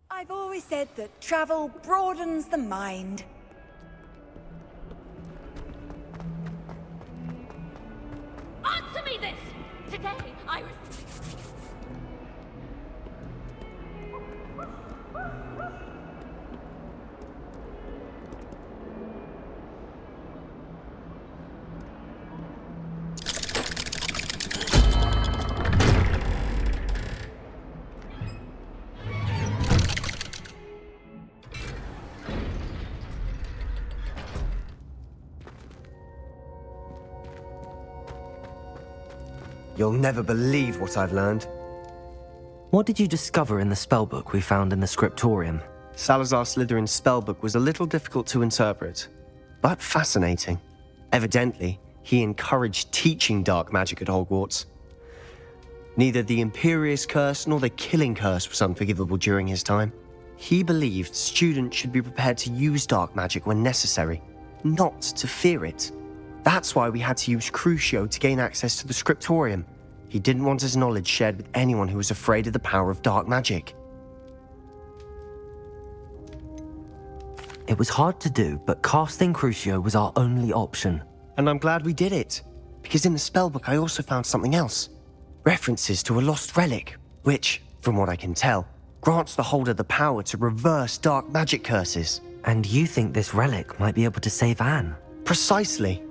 I've always said that travel broadens the mind. Answer me this! Today, I was... You'll never believe what I've learned. What did you discover in the spellbook we found in the scriptorium? Salazar Slytherin's spellbook was a little difficult to interpret, but fascinating. Evidently, he encouraged teaching dark magic at Hogwarts. Neither the Imperious Curse nor the Killing Curse was unforgivable during his time. He believed students should be prepared to use dark magic when necessary, not to fear it. That's why we had to use Crucio to gain access to the scriptorium. He didn't want his knowledge shared with anyone who was afraid of the power of dark magic. It was hard to do, but casting Crucio was our only option. And I'm glad we did it, because in the spellbook I also found something else. References to a lost relic, which, from what I can tell, grants the holder the power to reverse dark magic curses. And you think this relic might be able to save Anne? Precisely.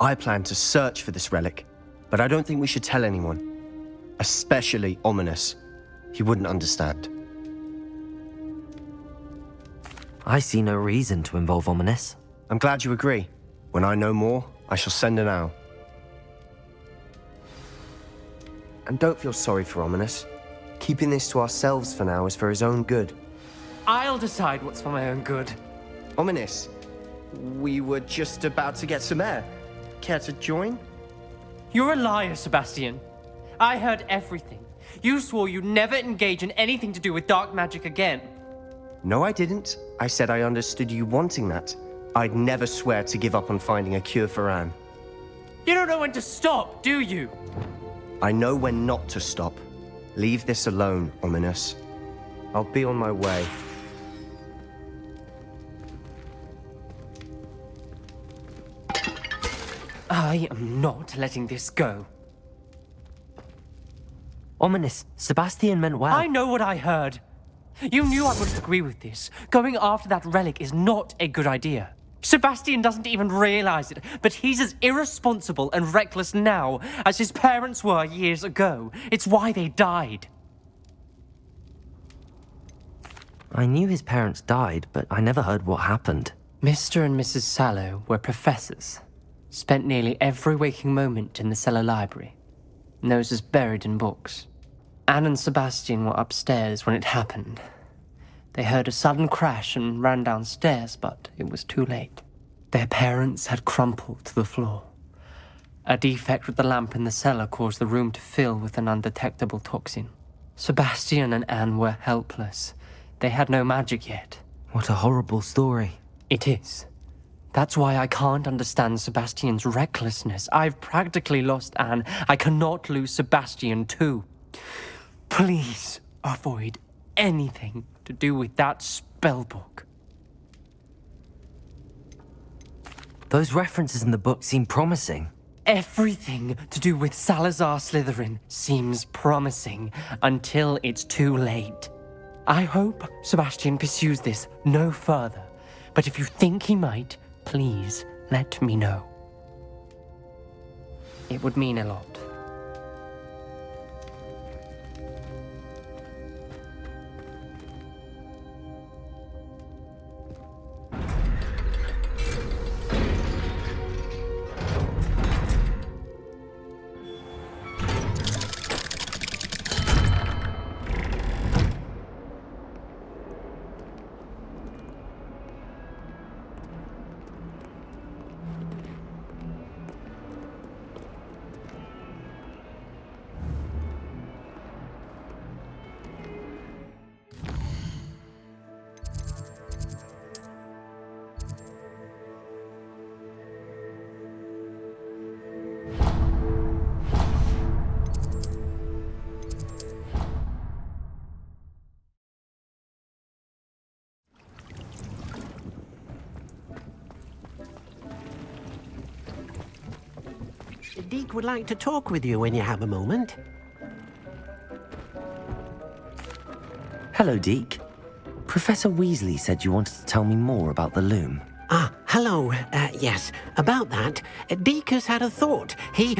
I plan to search for this relic, but I don't think we should tell anyone. Especially Ominous. He wouldn't understand. I see no reason to involve Ominous. I'm glad you agree. When I know more, I shall send an owl. And don't feel sorry for Ominous. Keeping this to ourselves for now is for his own good. I'll decide what's for my own good. Ominous, we were just about to get some air. Care to join? You're a liar, Sebastian. I heard everything. You swore you'd never engage in anything to do with dark magic again. No, I didn't. I said I understood you wanting that. I'd never swear to give up on finding a cure for Anne. You don't know when to stop, do you? I know when not to stop. Leave this alone, Ominous. I'll be on my way. I am not letting this go. Ominous, Sebastian meant well. I know what I heard. You knew I wouldn't agree with this. Going after that relic is not a good idea. Sebastian doesn't even realize it, but he's as irresponsible and reckless now as his parents were years ago. It's why they died. I knew his parents died, but I never heard what happened. Mr. and Mrs. Sallow were professors. Spent nearly every waking moment in the cellar library. Noses buried in books. Anne and Sebastian were upstairs when it happened. They heard a sudden crash and ran downstairs, but it was too late. Their parents had crumpled to the floor. A defect with the lamp in the cellar caused the room to fill with an undetectable toxin. Sebastian and Anne were helpless. They had no magic yet. What a horrible story. It is. That's why I can't understand Sebastian's recklessness. I've practically lost Anne. I cannot lose Sebastian too. Please avoid anything to do with that spellbook. Those references in the book seem promising. Everything to do with Salazar Slytherin seems promising until it's too late. I hope Sebastian pursues this no further, but if you think he might, please let me know. It would mean a lot. Deke would like to talk with you when you have a moment. Hello, Deke. Professor Weasley said you wanted to tell me more about the loom. Ah, hello. Yes, about that. Deke has had a thought. He...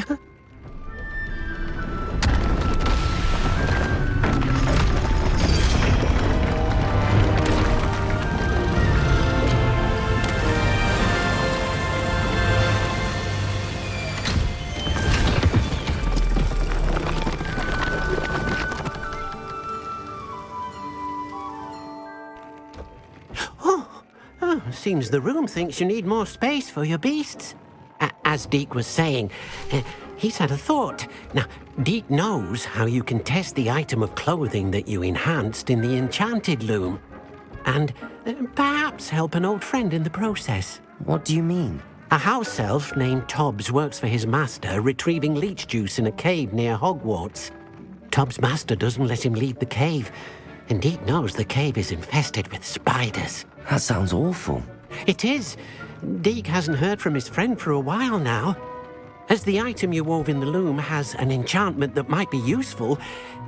Seems the room thinks you need more space for your beasts. As Deke was saying, he's had a thought. Now, Deke knows how you can test the item of clothing that you enhanced in the enchanted loom. And perhaps help an old friend in the process. What do you mean? A house elf named Tobbs works for his master retrieving leech juice in a cave near Hogwarts. Tobbs' master doesn't let him leave the cave, and Deke knows the cave is infested with spiders. That sounds awful. It is. Deke hasn't heard from his friend for a while now. As the item you wove in the loom has an enchantment that might be useful,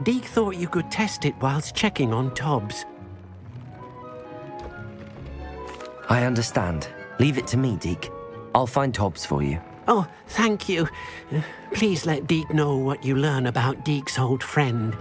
Deke thought you could test it whilst checking on Tobbs. I understand. Leave it to me, Deke. I'll find Tobbs for you. Oh, thank you. Please let Deke know what you learn about Deke's old friend.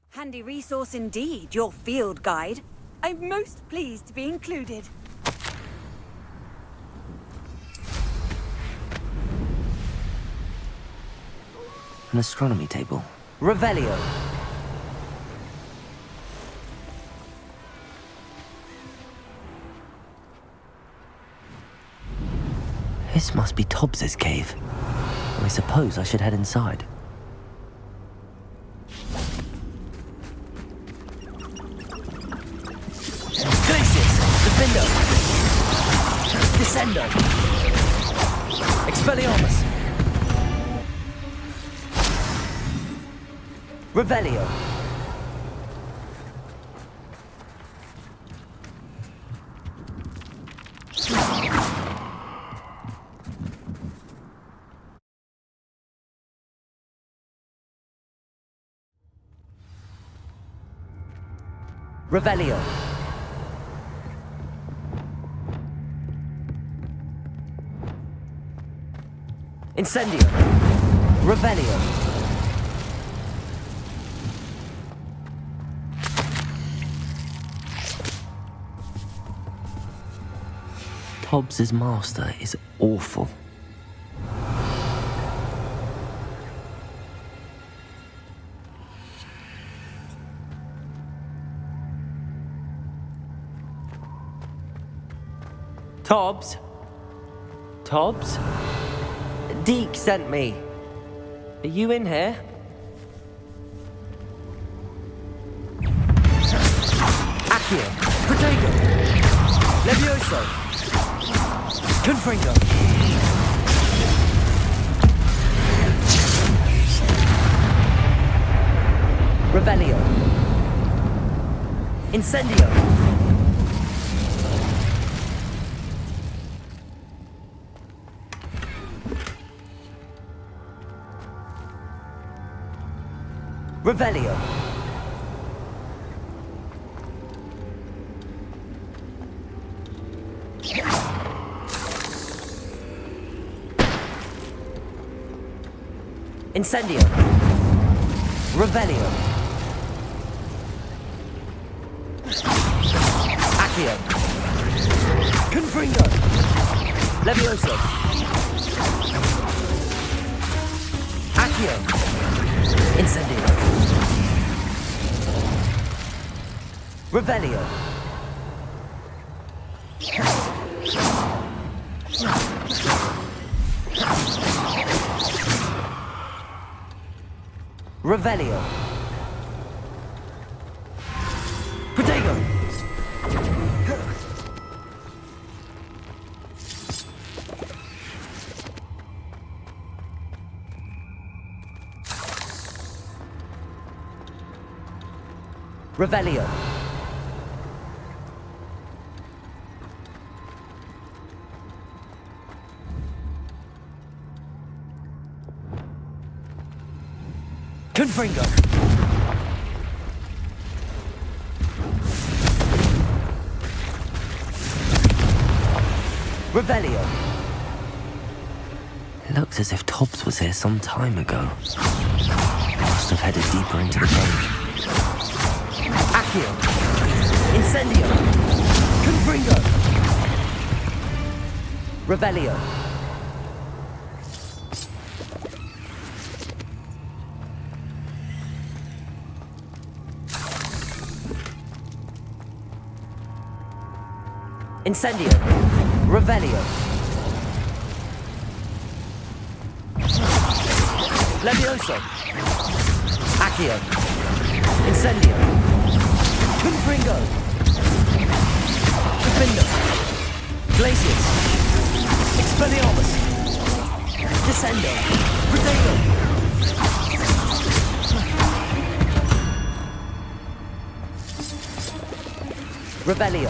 Handy resource indeed, your field guide. I'm most pleased to be included. An astronomy table. Revelio! This must be Tobbs's cave. I suppose I should head inside. Descendo! Expelliarmus! Revelio! Revelio! Incendio! Revelio! Tobbs's master is awful. Tobbs? Tobbs? Deke sent me. Are you in here? Accio, Protego, Levioso, Confringo. Revelio. Incendio. Revelio. Incendio. Revelio. Accio. Confringo. Levioso. Accio. Incendio. Revelio. Revelio. Protego. Revelio. Confringo. Revelio. It looks as if Tobbs was here some time ago. Must have headed deeper into the cave. Accio. Incendio. Confringo. Revelio. Incendio. Revelio. Levioso. Accio. Incendio. Confringo. Defendo. Glacius. Expelliarmus. Descendo. Protego. Revelio.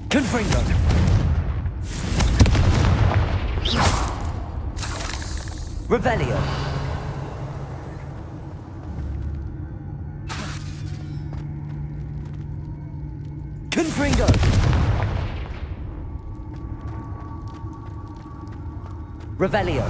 Confringo. Revelio. Confringo. Revelio.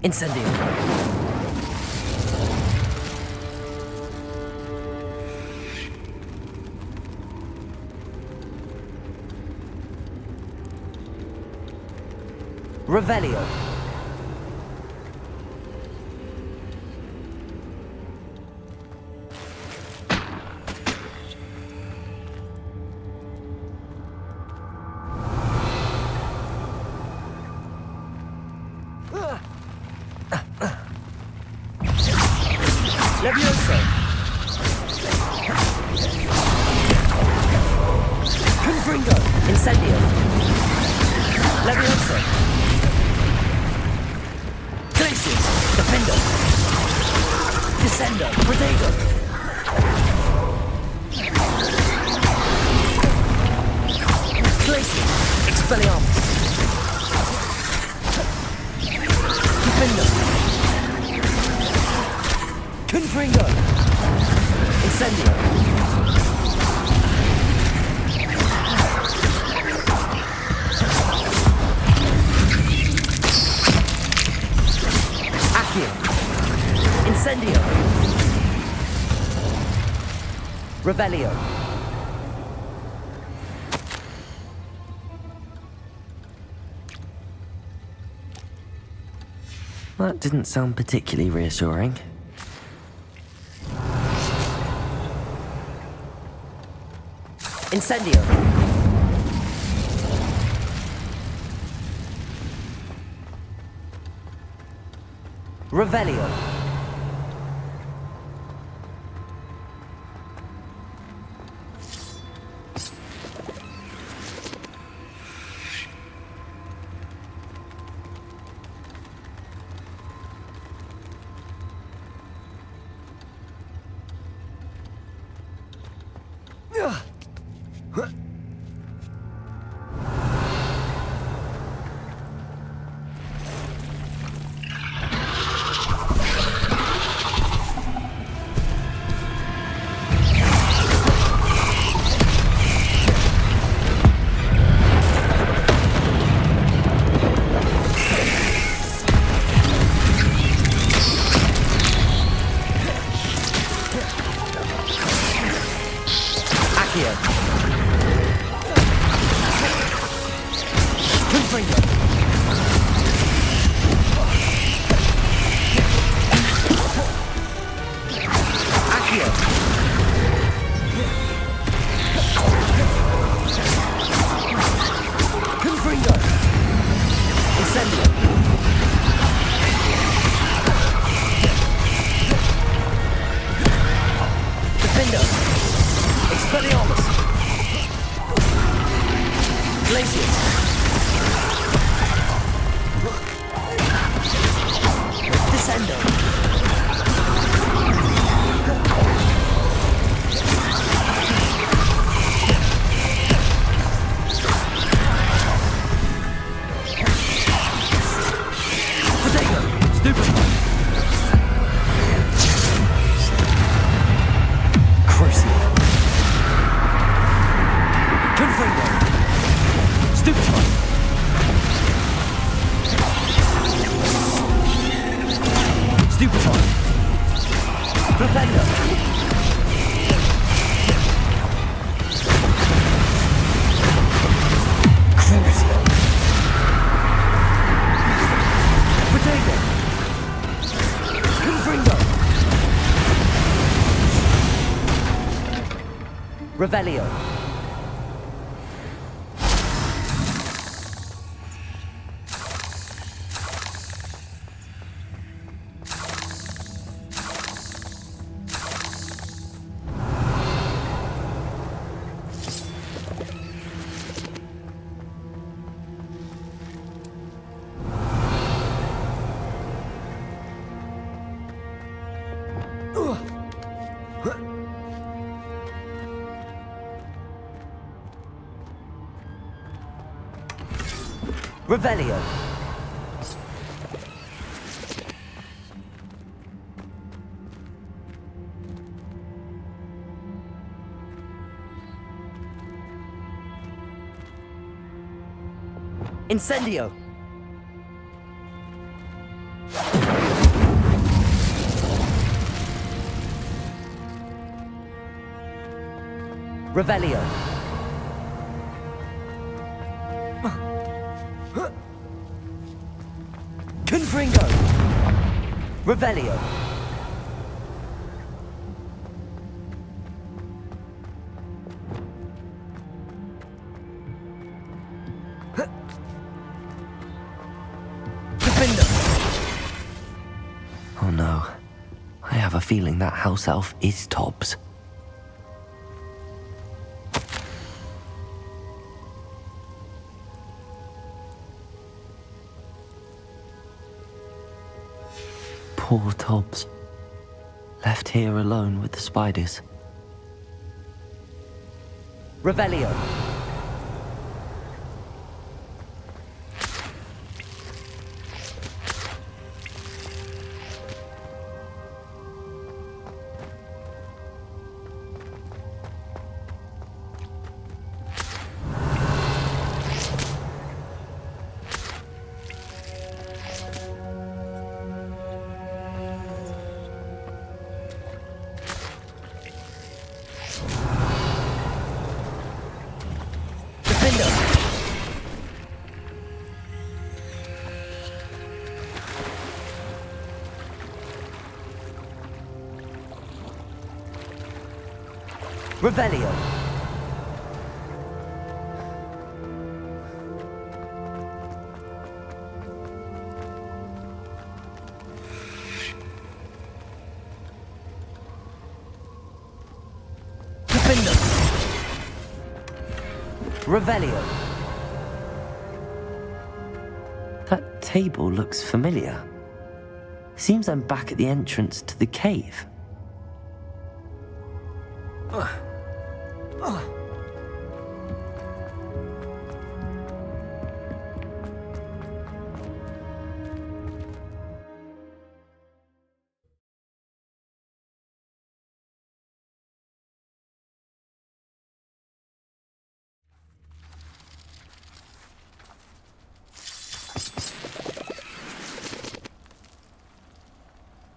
Incendio. Revelio. Levioso. Confringo. Incendio. Levioso. Glacius. Defendo. Descendo. Protego. Glacius. Expelliarmus. Defendo. Confringo. Incendio. Accio. Incendio. Revelio. That didn't sound particularly reassuring. Incendio. Revelio. Defender! Expelliarmus! Glacius! Descendo! Potato! Stupid! Crucial! Confringo! Stupefy! Stupefy! Propender! Crucial! Potato! Confringo! Revelio! Revelio. Incendio. Revelio. Confringo. Revelio. Defender. Oh no. I have a feeling that house elf is Tobbs. Poor Tobbs. Left here alone with the spiders. Revelio. Revelio. Defender. Revelio. That table looks familiar. Seems I'm back at the entrance to the cave.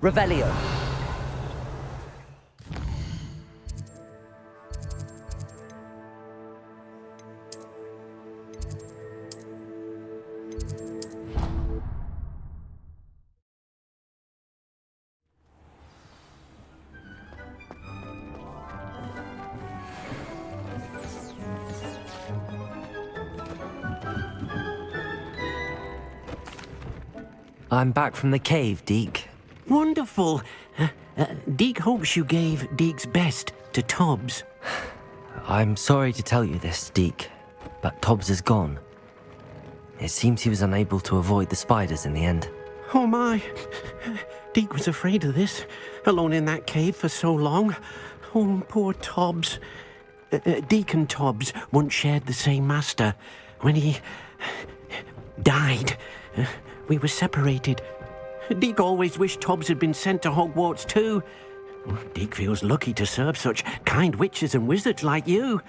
Revelio. I'm back from the cave, Deke. Wonderful. Deke hopes you gave Deke's best to Tobbs. I'm sorry to tell you this, Deke, but Tobbs is gone. It seems he was unable to avoid the spiders in the end. Oh my. Deke was afraid of this, alone in that cave for so long. Oh, poor Tobbs. Deke and Tobbs once shared the same master. When he died, we were separated. Deke always wished Tobbs had been sent to Hogwarts too. Deke feels lucky to serve such kind witches and wizards like you.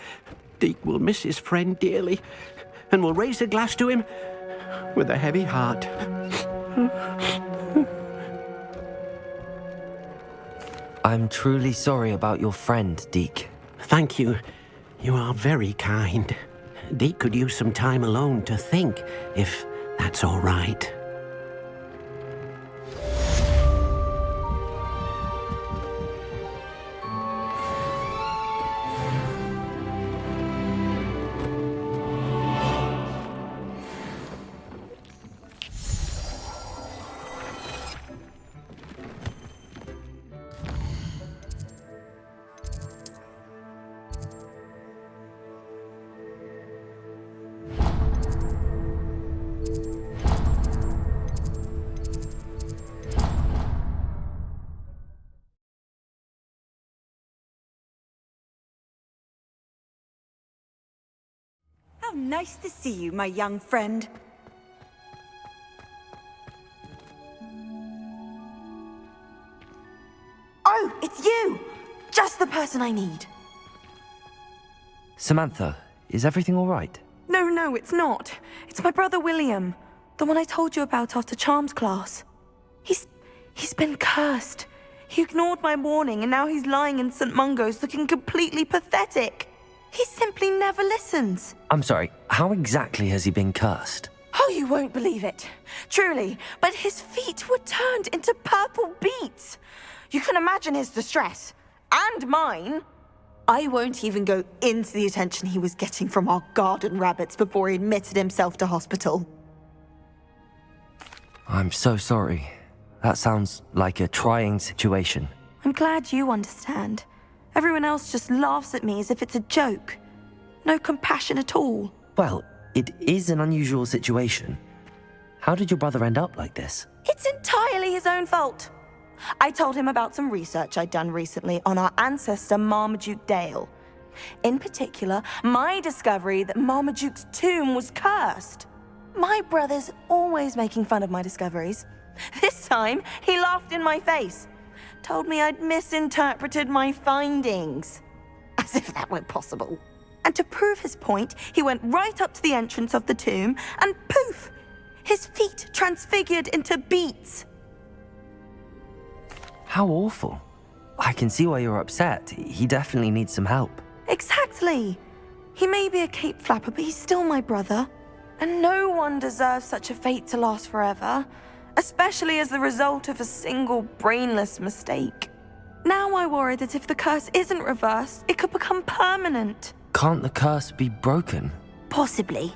Deke will miss his friend dearly, and will raise a glass to him with a heavy heart. I'm truly sorry about your friend, Deke. Thank you. You are very kind. Deke could use some time alone to think, if that's all right. How nice to see you, my young friend. Oh, it's you! Just the person I need. Samantha, is everything all right? No, it's not. It's my brother William. The one I told you about after Charms class. He's been cursed. He ignored my warning and now he's lying in St. Mungo's looking completely pathetic. He simply never listens. I'm sorry, how exactly has he been cursed? Oh, you won't believe it. Truly, but his feet were turned into purple beets. You can imagine his distress. And mine. I won't even go into the attention he was getting from our garden rabbits before he admitted himself to hospital. I'm so sorry. That sounds like a trying situation. I'm glad you understand. Everyone else just laughs at me as if it's a joke. No compassion at all. Well, it is an unusual situation. How did your brother end up like this? It's entirely his own fault. I told him about some research I'd done recently on our ancestor Marmaduke Dale. In particular, my discovery that Marmaduke's tomb was cursed. My brother's always making fun of my discoveries. This time, he laughed in my face. Told me I'd misinterpreted my findings. As if that were possible. And to prove his point, he went right up to the entrance of the tomb and poof! His feet transfigured into beets. How awful. I can see why you're upset. He definitely needs some help. Exactly. He may be a cape flapper, but he's still my brother. And no one deserves such a fate to last forever. Especially as the result of a single brainless mistake. Now I worry that if the curse isn't reversed, it could become permanent. Can't the curse be broken? Possibly.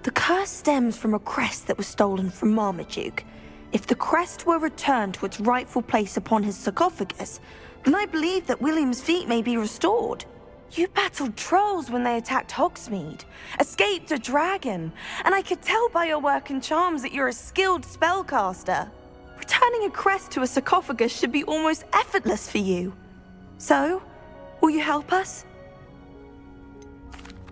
The curse stems from a crest that was stolen from Marmaduke. If the crest were returned to its rightful place upon his sarcophagus, then I believe that William's feet may be restored. You battled trolls when they attacked Hogsmeade, escaped a dragon, and I could tell by your work and charms that you're a skilled spellcaster. Returning a crest to a sarcophagus should be almost effortless for you. So, will you help us?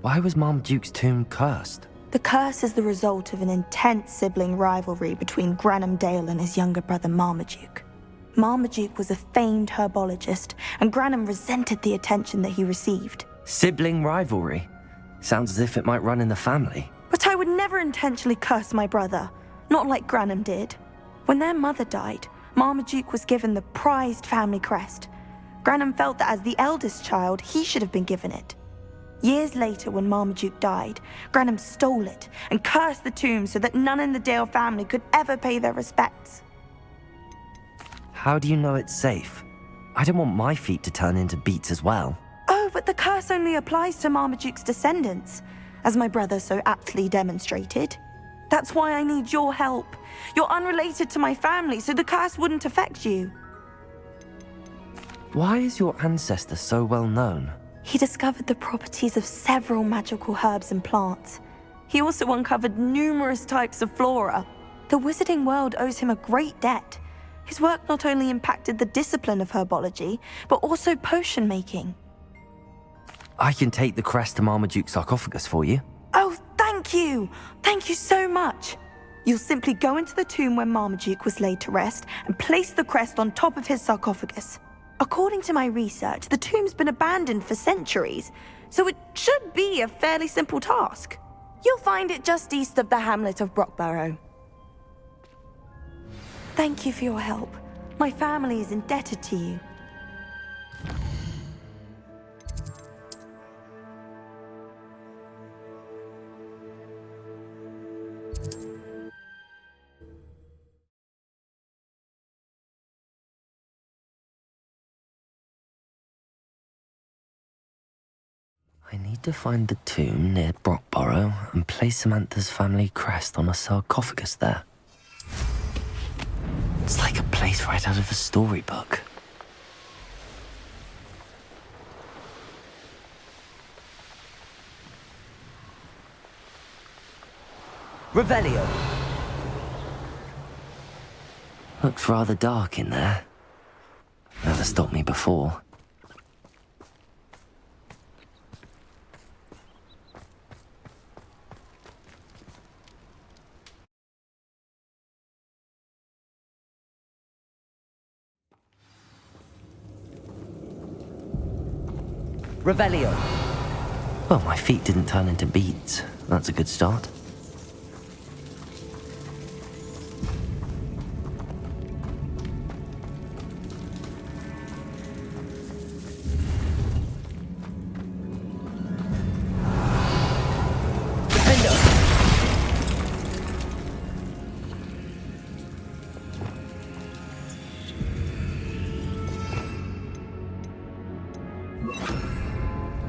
Why was Marmaduke's tomb cursed? The curse is the result of an intense sibling rivalry between Granham Dale and his younger brother Marmaduke. Marmaduke was a famed herbologist, and Granham resented the attention that he received. Sibling rivalry? Sounds as if it might run in the family. But I would never intentionally curse my brother, not like Granham did. When their mother died, Marmaduke was given the prized family crest. Granham felt that as the eldest child, he should have been given it. Years later, when Marmaduke died, Granham stole it and cursed the tomb so that none in the Dale family could ever pay their respects. How do you know it's safe? I don't want my feet to turn into beets as well. Oh, but the curse only applies to Marmaduke's descendants, as my brother so aptly demonstrated. That's why I need your help. You're unrelated to my family, so the curse wouldn't affect you. Why is your ancestor so well known? He discovered the properties of several magical herbs and plants. He also uncovered numerous types of flora. The wizarding world owes him a great debt. His work not only impacted the discipline of herbology, but also potion making. I can take the crest to Marmaduke's sarcophagus for you. Oh, thank you! Thank you so much! You'll simply go into the tomb where Marmaduke was laid to rest and place the crest on top of his sarcophagus. According to my research, the tomb's been abandoned for centuries, so it should be a fairly simple task. You'll find it just east of the hamlet of Brockborough. Thank you for your help. My family is indebted to you. I need to find the tomb near Brockborough and place Samantha's family crest on a sarcophagus there. It's like a place right out of a storybook. Revelio. Looks rather dark in there. Never stopped me before. Revelio. Well, my feet didn't turn into beads. That's a good start.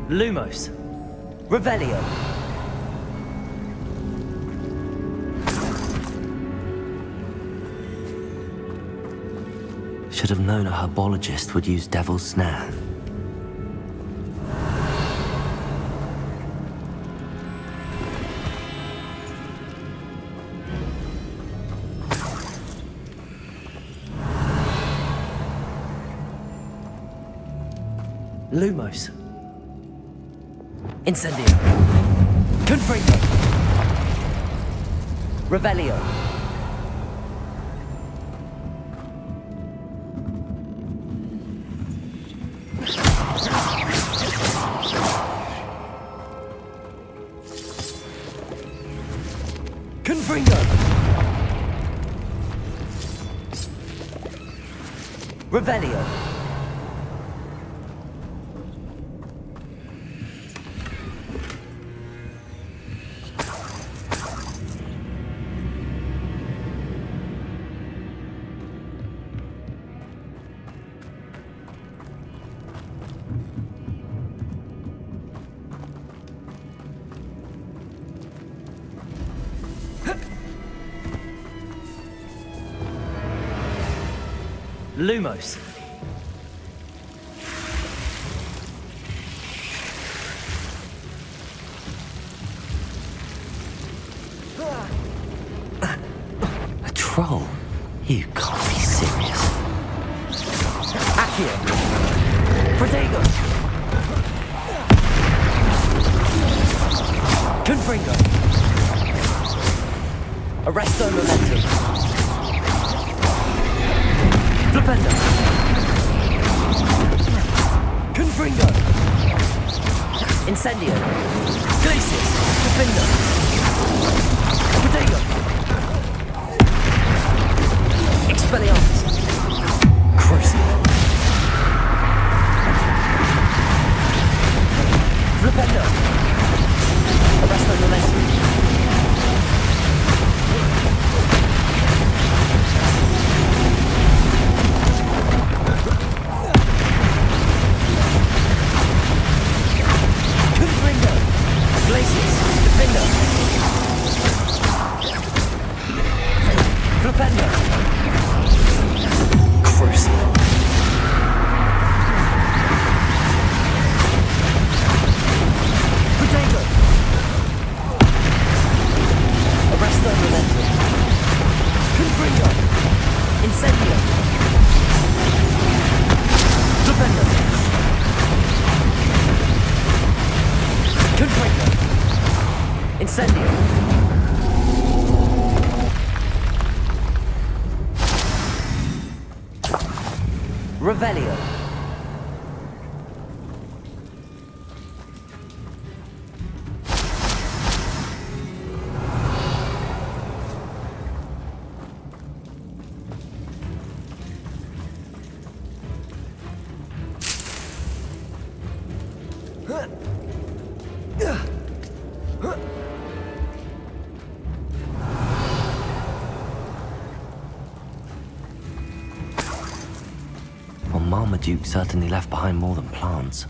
Lumos. Revelio. Should have known a herbologist would use Devil's Snare. Lumos. Incendio. Confringo. Revelio. Confringo. Revelio. Lumos. A troll? You can't be serious. Accio. Protego. Confringo. Arresto momentum. Flipendo. Confringo. Incendio. Glacius. Defendo. Protego. Expelliarmus. Crucible. Flipendo. Arresto momentum. Glacius, Defender. Flipendo. Incendio! Revelio! Well, Marmaduke certainly left behind more than plants.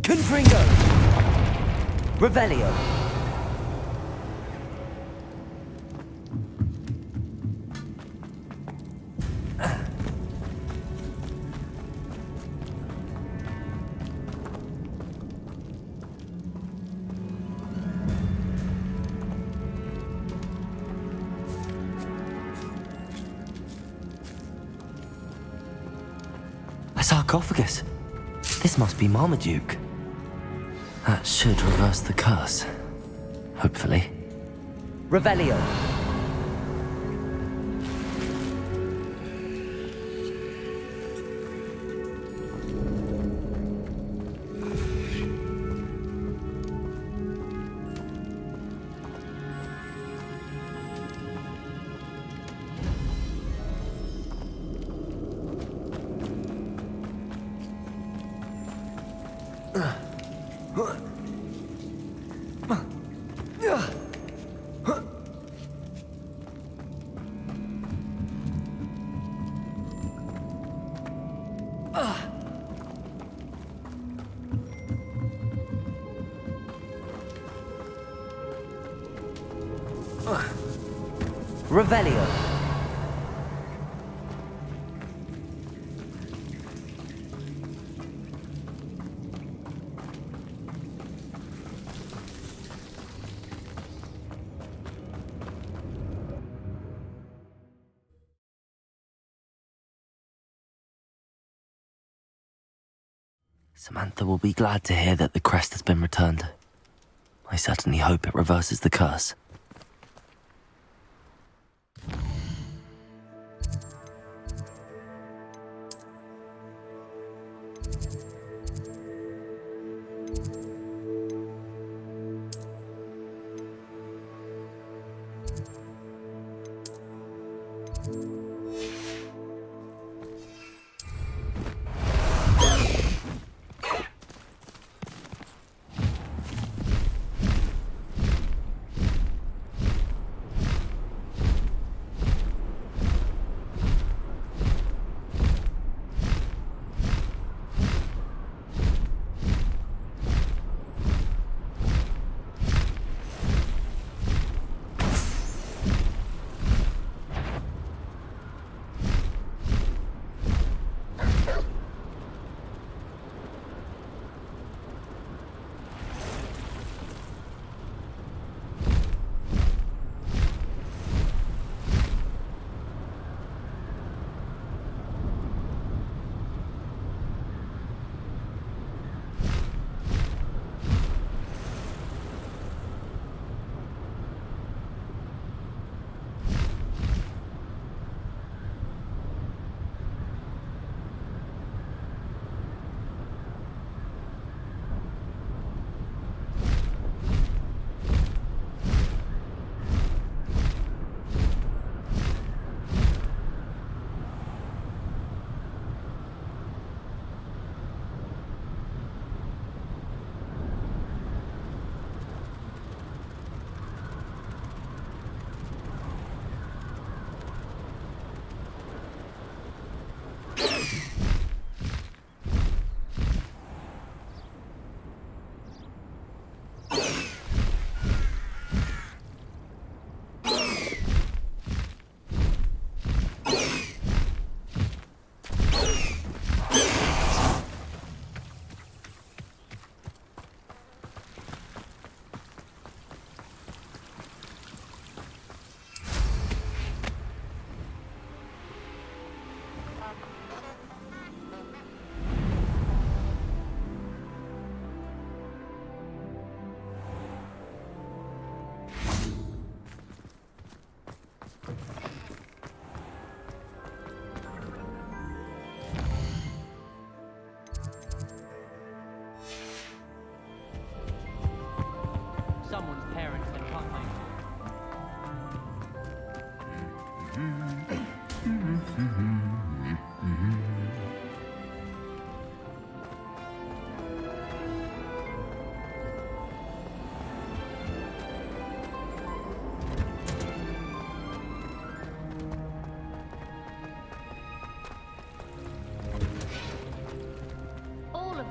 Confringo! Revelio! A sarcophagus. This must be Marmaduke. That should reverse the curse. Hopefully. Revelio. Revelio. Samantha will be glad to hear that the crest has been returned. I certainly hope it reverses the curse.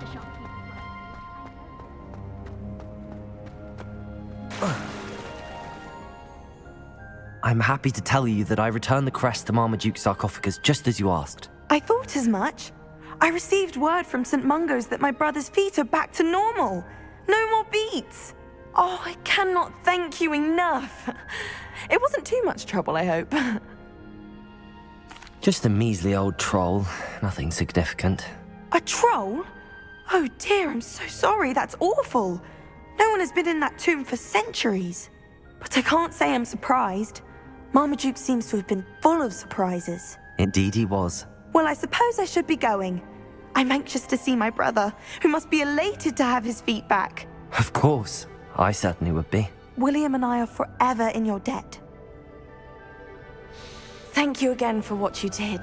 the shopkeeper's I'm happy to tell you that I returned the crest to Marmaduke's sarcophagus just as you asked. I thought as much. I received word from St. Mungo's that my brother's feet are back to normal. No more beats. Oh, I cannot thank you enough. It wasn't too much trouble, I hope. Just a measly old troll, nothing significant. A troll? Oh dear, I'm so sorry, that's awful. No one has been in that tomb for centuries. But I can't say I'm surprised. Marmaduke seems to have been full of surprises. Indeed he was. Well, I suppose I should be going. I'm anxious to see my brother, who must be elated to have his feet back. Of course, I certainly would be. William and I are forever in your debt. Thank you again for what you did.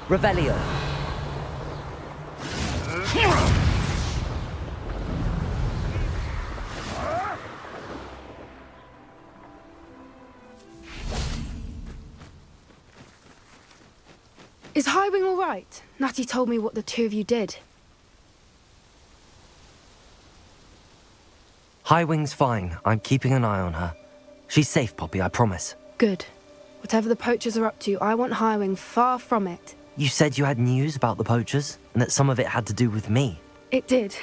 Revelio. Is Highwing all right? Natty told me what the two of you did. Highwing's fine. I'm keeping an eye on her. She's safe, Poppy, I promise. Good. Whatever the poachers are up to, I want Highwing far from it. You said you had news about the poachers, and that some of it had to do with me. It did.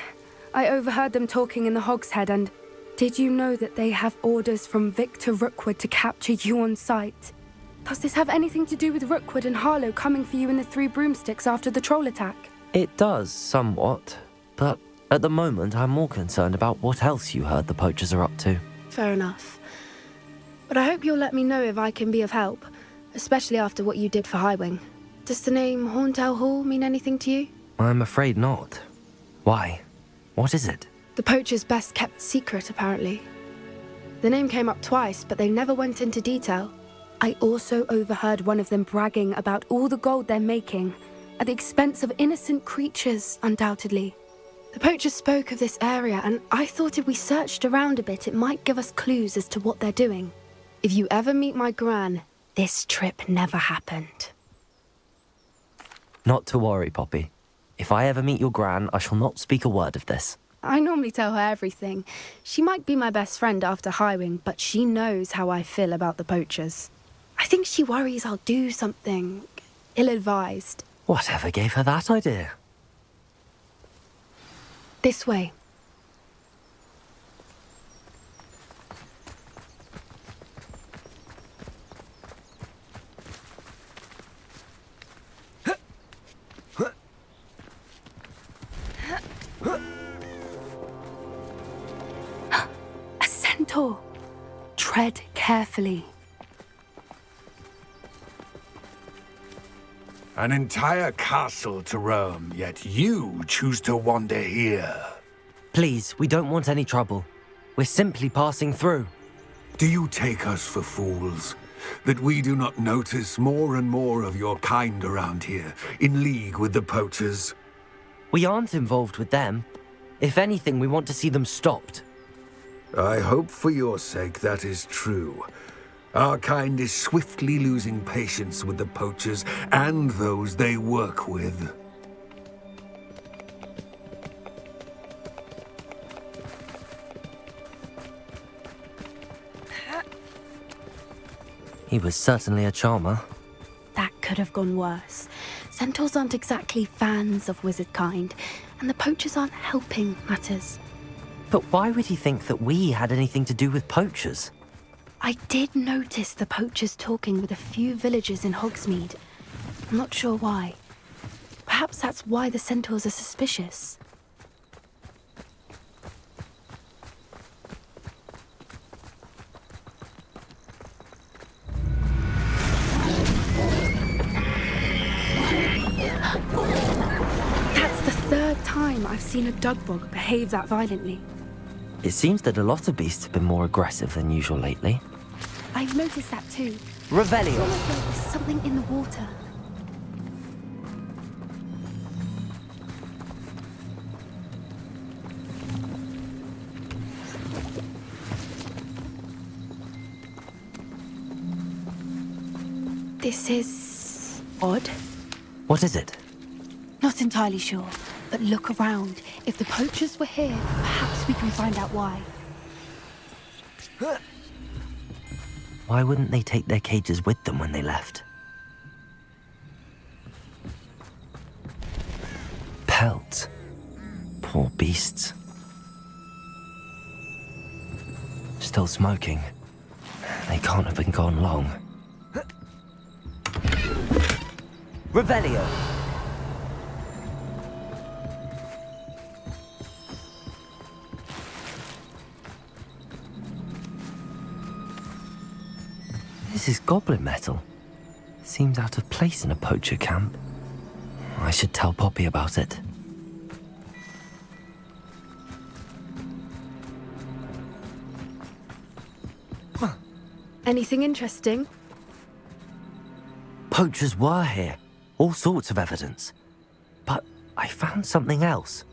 I overheard them talking in the Hogshead, and did you know that they have orders from Victor Rookwood to capture you on sight? Does this have anything to do with Rookwood and Harlow coming for you in the Three Broomsticks after the troll attack? It does, somewhat. But at the moment, I'm more concerned about what else you heard the poachers are up to. Fair enough. But I hope you'll let me know if I can be of help, especially after what you did for Highwing. Does the name Horntail Hall mean anything to you? I'm afraid not. Why? What is it? The poachers' best kept secret, apparently. The name came up twice, but they never went into detail. I also overheard one of them bragging about all the gold they're making, at the expense of innocent creatures, undoubtedly. The poachers spoke of this area, and I thought if we searched around a bit, it might give us clues as to what they're doing. If you ever meet my gran, this trip never happened. Not to worry, Poppy. If I ever meet your gran, I shall not speak a word of this. I normally tell her everything. She might be my best friend after Highwing, but she knows how I feel about the poachers. I think she worries I'll do something ill-advised. Whatever gave her that idea? This way. A centaur. Tread carefully. An entire castle to roam, yet you choose to wander here. Please, we don't want any trouble. We're simply passing through. Do you take us for fools? That we do not notice more and more of your kind around here, in league with the poachers? We aren't involved with them. If anything, we want to see them stopped. I hope for your sake that is true. Our kind is swiftly losing patience with the poachers and those they work with. He was certainly a charmer. That could have gone worse. Centaurs aren't exactly fans of wizard kind, and the poachers aren't helping matters. But why would he think that we had anything to do with poachers? I did notice the poachers talking with a few villagers in Hogsmeade. I'm not sure why. Perhaps that's why the centaurs are suspicious. That's the third time I've seen a dugbog behave that violently. It seems that a lot of beasts have been more aggressive than usual lately. I've noticed that too. Revelio! It's almost like there's something in the water. This is odd. What is it? Not entirely sure, but look around. If the poachers were here, perhaps we can find out why. Why wouldn't they take their cages with them when they left? Pelt. Poor beasts. Still smoking. They can't have been gone long. Revelio! This is goblin metal. Seems out of place in a poacher camp. I should tell Poppy about it. Anything interesting? Poachers were here. All sorts of evidence. But I found something else.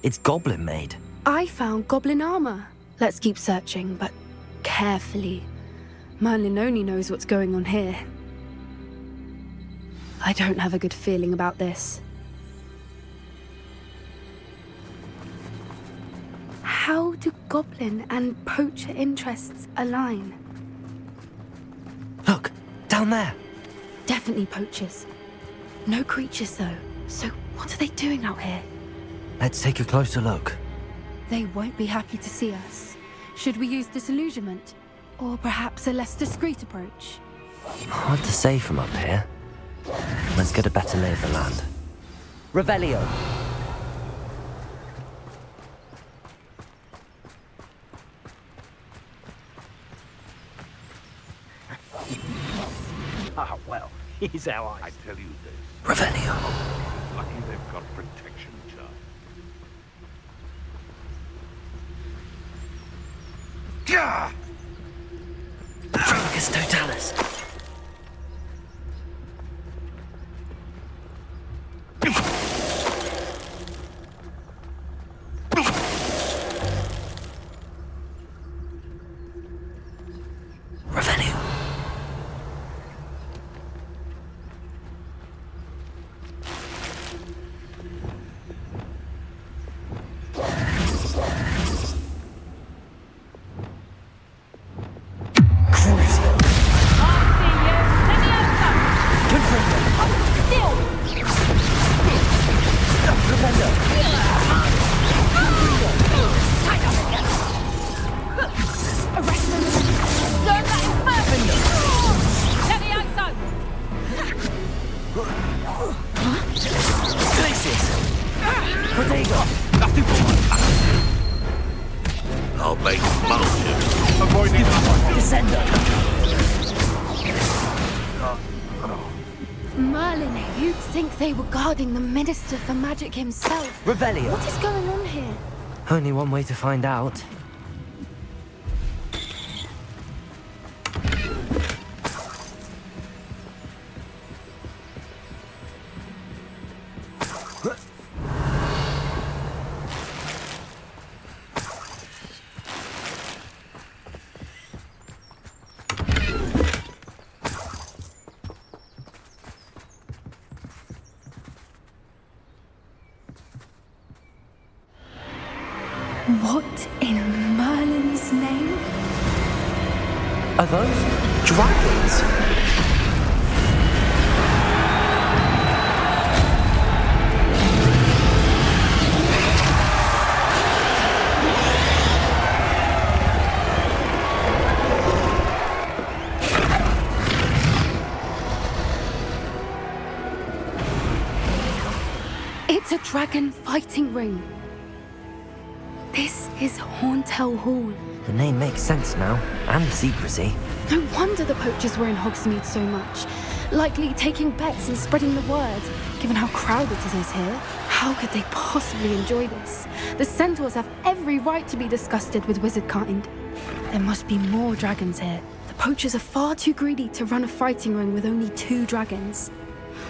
It's goblin made. I found goblin armor. Let's keep searching, but carefully. Merlin only knows what's going on here. I don't have a good feeling about this. How do goblin and poacher interests align? Look, down there. Definitely poachers. No creatures, though. So what are they doing out here? Let's take a closer look. They won't be happy to see us. Should we use disillusionment? Or perhaps a less discreet approach? Hard to say from up here. Let's get a better lay of the land. Revelio! Ah, well, here's how I tell you this. Revelio! Lucky they've got protection charm. Gah! Focus totalis! Revelio! I'll make motion. Avoiding Merlin, you'd think they were guarding the Minister for Magic himself. Revelio! What is going on here? Only one way to find out. What in Merlin's name? Are those dragons? a dragon fighting ring. This is Horntail Hall. The name makes sense now, and the secrecy. No wonder the poachers were in Hogsmeade so much. Likely taking bets and spreading the word, given how crowded it is here. How could they possibly enjoy this? The centaurs have every right to be disgusted with wizard kind. There must be more dragons here. The poachers are far too greedy to run a fighting ring with only 2 dragons.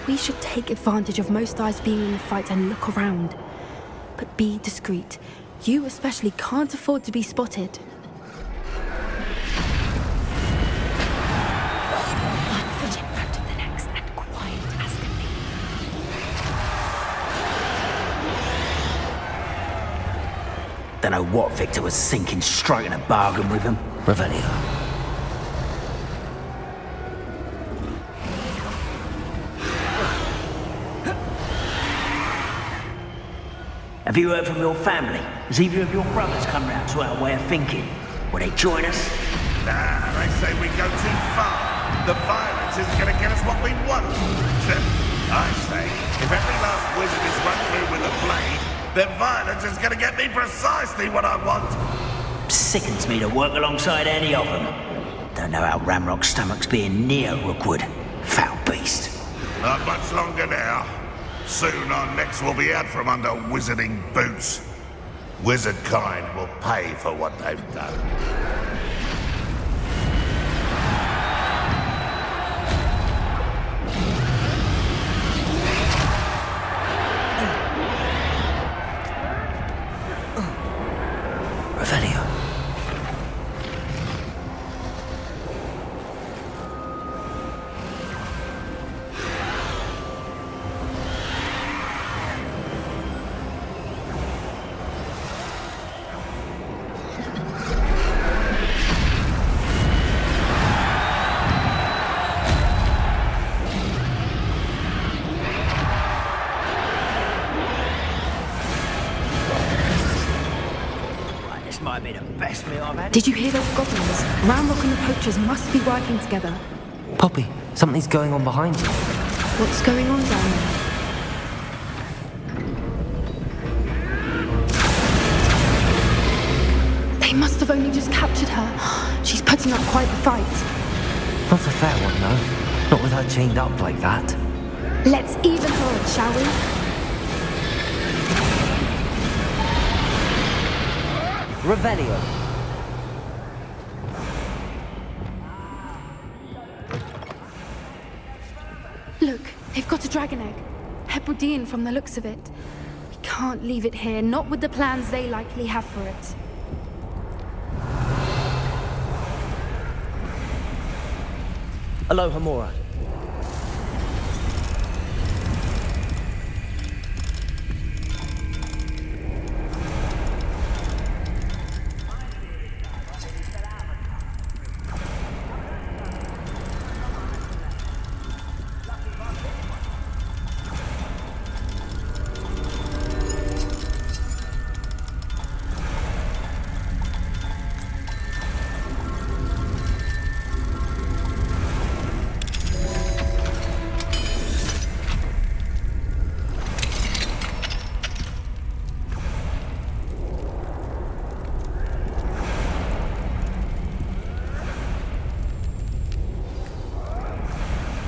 We should take advantage of most eyes being in the fight and look around. But be discreet. You especially can't afford to be spotted. One foot in front of the next and quiet as can be. Don't know what Victor was thinking, striking a bargain with him. Revelio. Have you heard from your family? Has either of your brothers come round to our way of thinking? Will they join us? Nah, they say we go too far. The violence isn't going to get us what we want. I say, if every last wizard is run through with a blade, then violence is going to get me precisely what I want. Sickens me to work alongside any of them. Don't know how Ramrock's stomach's being near Rookwood. Foul beast. Not much longer now. Soon our necks will be out from under wizarding boots. Wizard kind will pay for what they've done. Revelio. Might be the best meal I've had. Did you hear those goblins? Ramrock and the poachers must be working together. Poppy, something's going on behind you. What's going on down there? They must have only just captured her. She's putting up quite the fight. Not a fair one, though. Not with her chained up like that. Let's even her, shall we? Revelio. Look, they've got a dragon egg. Hebridean from the looks of it. We can't leave it here, not with the plans they likely have for it. Aloha Mora.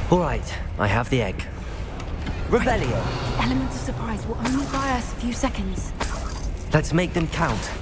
All right, I have the egg. Revelio. Element of surprise will only buy us a few seconds. Let's make them count.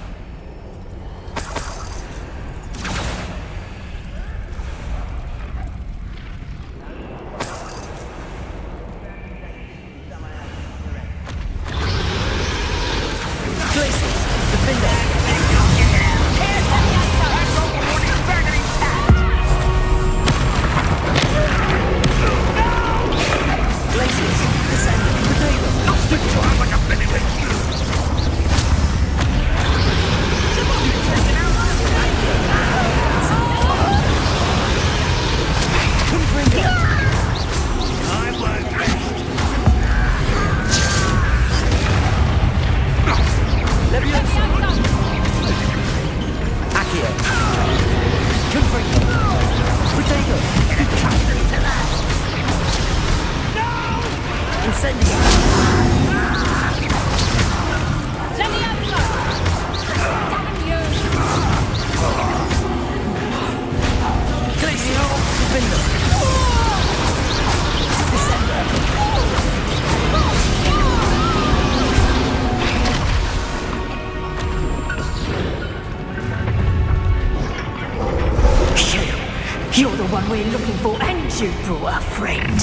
been looking for, and you brought a friend.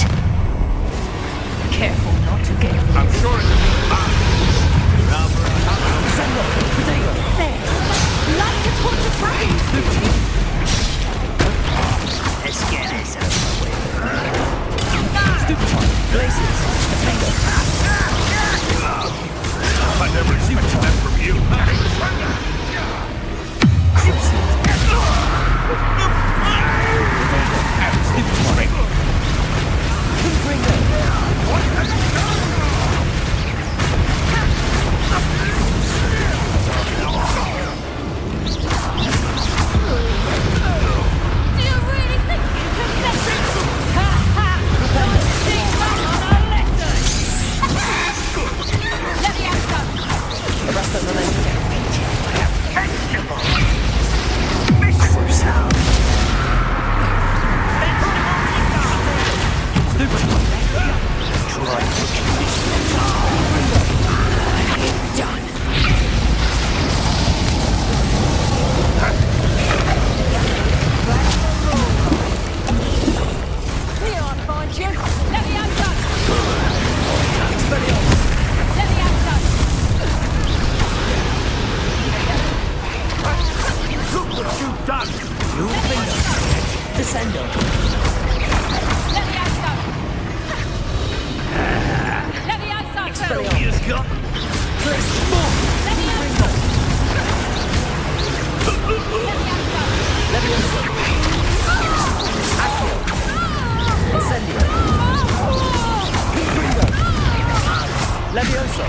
Careful not to get. I'm sure it's Send up, potato. Thanks. Like to talk to dragons. Let's get this over with. Stupid one. Blazes. Potato. I never expected that from you. Do you really think you can get it? Ha ha! Don't think back on our lesson! Let me answer! The rest of the list. Leon, find you! Let me answer! Let me answer! Look what you've done! Descendo. Let me answer! Let me answer! He's got... Let me answer! Incendio. Levioso.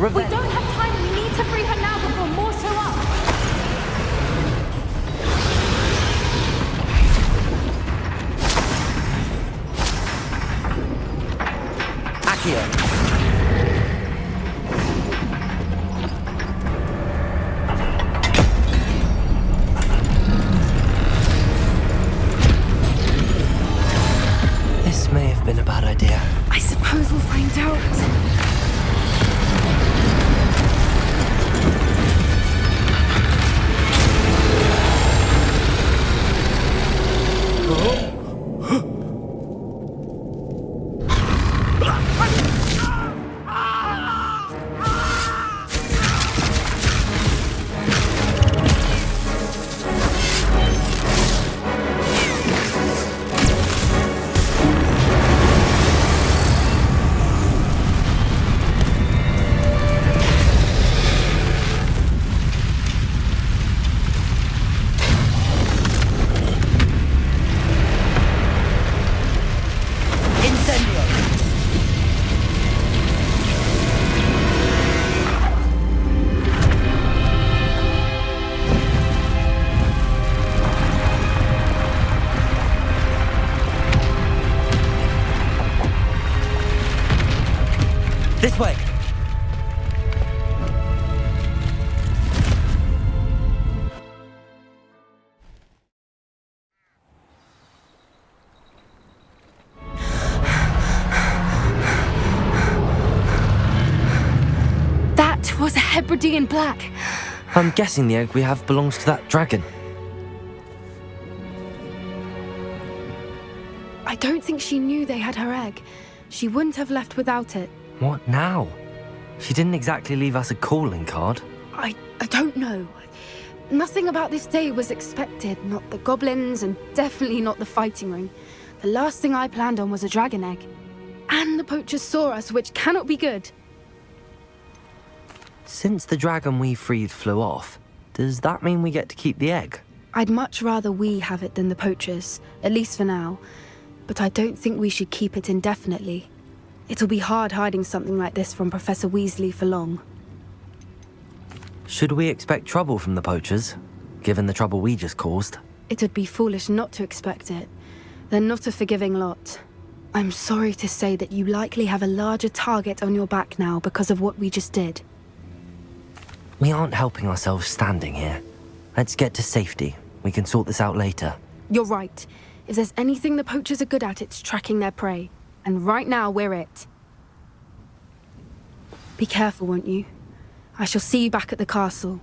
We don't have time. We need to free her now before more show up. Accio. This may have been a bad idea. I suppose we'll find out. This way. That was a Hebridean black. I'm guessing the egg we have belongs to that dragon. I don't think she knew they had her egg. She wouldn't have left without it. What now? She didn't exactly leave us a calling card. I don't know. Nothing about this day was expected. Not the goblins, and definitely not the fighting ring. The last thing I planned on was a dragon egg. And the poachers saw us, which cannot be good. Since the dragon we freed flew off, does that mean we get to keep the egg? I'd much rather we have it than the poachers, at least for now. But I don't think we should keep it indefinitely. It'll be hard hiding something like this from Professor Weasley for long. Should we expect trouble from the poachers, given the trouble we just caused? It would be foolish not to expect it. They're not a forgiving lot. I'm sorry to say that you likely have a larger target on your back now because of what we just did. We aren't helping ourselves standing here. Let's get to safety. We can sort this out later. You're right. If there's anything the poachers are good at, it's tracking their prey. And right now, we're it. Be careful, won't you? I shall see you back at the castle.